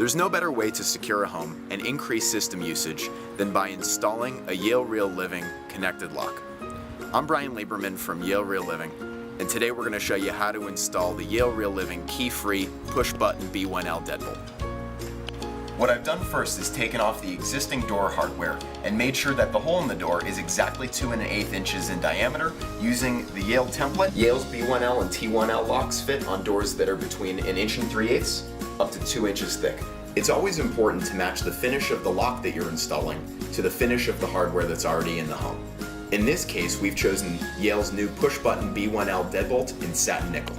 There's no better way to secure a home and increase system usage than by installing a Yale Real Living connected lock. I'm Brian Lieberman from Yale Real Living, and today we're going to show you how to install the Yale Real Living key-free push-button B1L deadbolt. What I've done first is taken off the existing door hardware and made sure that the hole in the door is exactly 2 1/8 inches in diameter using the Yale template. Yale's B1L and T1L locks fit on doors that are between 1 3/8 inches up to 2 inches thick. It's always important to match the finish of the lock that you're installing to the finish of the hardware that's already in the home. In this case, we've chosen Yale's new push-button B1L deadbolt in satin nickel.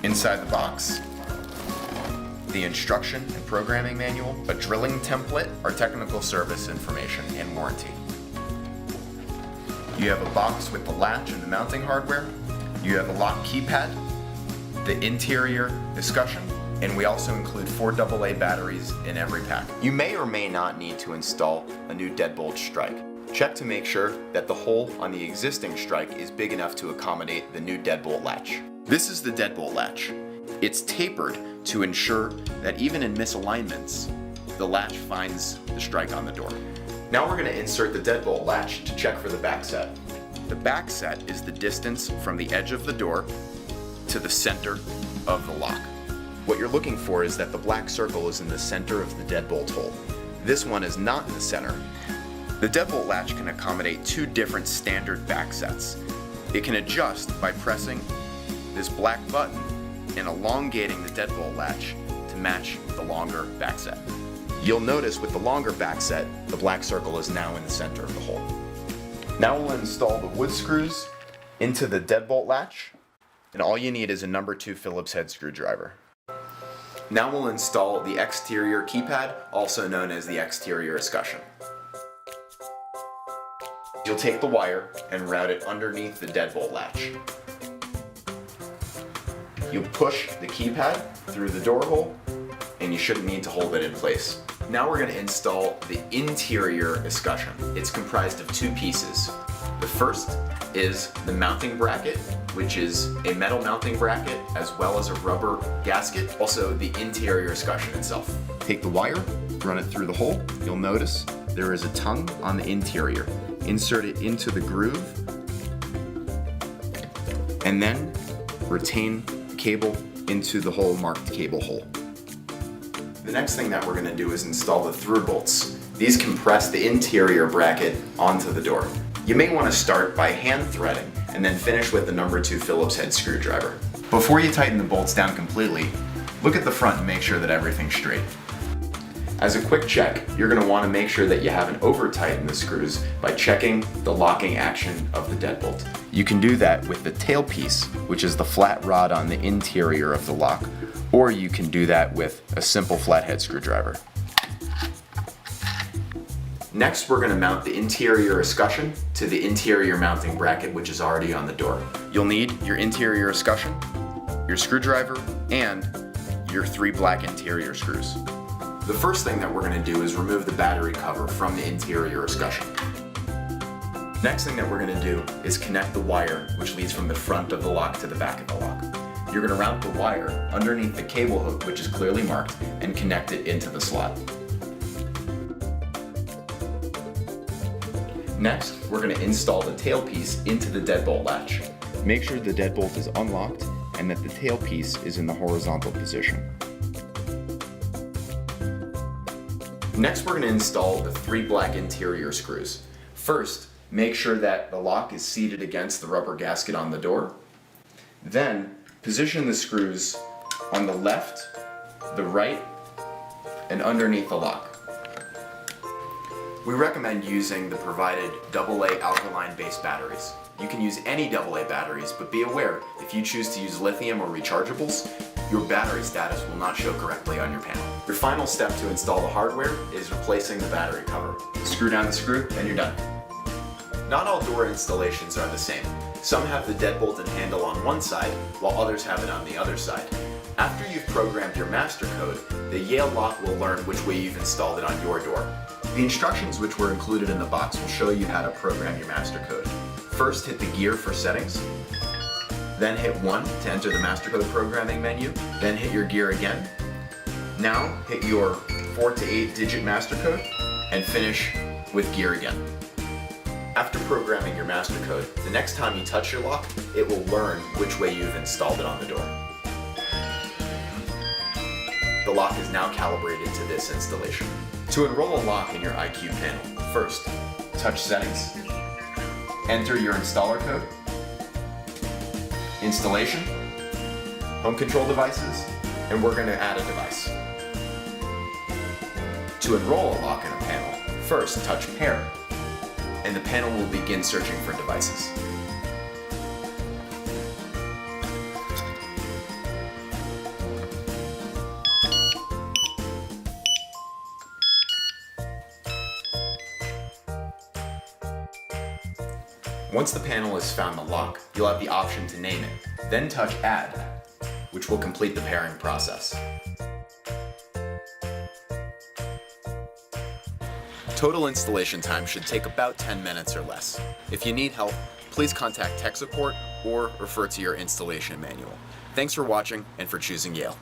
Inside the box, the instruction and programming manual, a drilling template, our technical service information, and warranty. You have a box with the latch and the mounting hardware. You have a lock keypad, the interior discussion, and we also include 4 AA batteries in every pack. You may or may not need to install a new deadbolt strike. Check to make sure that the hole on the existing strike is big enough to accommodate the new deadbolt latch. This is the deadbolt latch. It's tapered to ensure that even in misalignments, the latch finds the strike on the door. Now we're going to insert the deadbolt latch to check for the back set. The back set is the distance from the edge of the door to the center of the lock. What you're looking for is that the black circle is in the center of the deadbolt hole. This one is not in the center. The deadbolt latch can accommodate 2 different standard back sets. It can adjust by pressing this black button and elongating the deadbolt latch to match the longer back set. You'll notice with the longer back set, the black circle is now in the center of the hole. Now we'll install the wood screws into the deadbolt latch, and all you need is a number 2 Phillips head screwdriver. Now we'll install the exterior keypad, also known as the exterior escutcheon. You'll take the wire and route it underneath the deadbolt latch. You'll push the keypad through the door hole, and you shouldn't need to hold it in place. Now we're going to install the interior escutcheon. It's comprised of 2 pieces. The first is the mounting bracket, which is a metal mounting bracket as well as a rubber gasket, also the interior escutcheon itself. Take the wire, run it through the hole. You'll notice there is a tongue on the interior. Insert it into the groove, and then retain the cable into the hole marked cable hole. The next thing that we're going to do is install the through bolts. These compress the interior bracket onto the door. You may want to start by hand threading and then finish with the number 2 Phillips head screwdriver. Before you tighten the bolts down completely, look at the front and make sure that everything's straight. As a quick check, you're going to want to make sure that you haven't over-tightened the screws by checking the locking action of the deadbolt. You can do that with the tailpiece, which is the flat rod on the interior of the lock, or you can do that with a simple flathead screwdriver. Next, we're going to mount the interior escutcheon to the interior mounting bracket, which is already on the door. You'll need your interior escutcheon, your screwdriver, and your 3 black interior screws. The first thing that we're going to do is remove the battery cover from the interior escutcheon. Next thing that we're going to do is connect the wire, which leads from the front of the lock to the back of the lock. You're going to route the wire underneath the cable hook, which is clearly marked, and connect it into the slot. Next, we're going to install the tailpiece into the deadbolt latch. Make sure the deadbolt is unlocked and that the tailpiece is in the horizontal position. Next, we're going to install the 3 black interior screws. First, make sure that the lock is seated against the rubber gasket on the door. Then, position the screws on the left, the right, and underneath the lock. We recommend using the provided AA alkaline-based batteries. You can use any AA batteries, but be aware, if you choose to use lithium or rechargeables, your battery status will not show correctly on your panel. Your final step to install the hardware is replacing the battery cover. Screw down the screw, and you're done. Not all door installations are the same. Some have the deadbolt and handle on one side, while others have it on the other side. After you've programmed your master code, the Yale lock will learn which way you've installed it on your door. The instructions which were included in the box will show you how to program your master code. First, hit the gear for settings. Then hit 1 to enter the master code programming menu. Then hit your gear again. Now hit your 4 to 8 digit master code and finish with gear again. After programming your master code, the next time you touch your lock, it will learn which way you've installed it on the door. The lock is now calibrated to this installation. To enroll a lock in your IQ panel, first, touch Settings, enter your installer code, Installation, Home Control Devices, and we're going to add a device. To enroll a lock in a panel, first touch Pair, and the panel will begin searching for devices. Once the panel has found the lock, you'll have the option to name it. Then touch Add, which will complete the pairing process. Total installation time should take about 10 minutes or less. If you need help, please contact tech support or refer to your installation manual. Thanks for watching and for choosing Yale.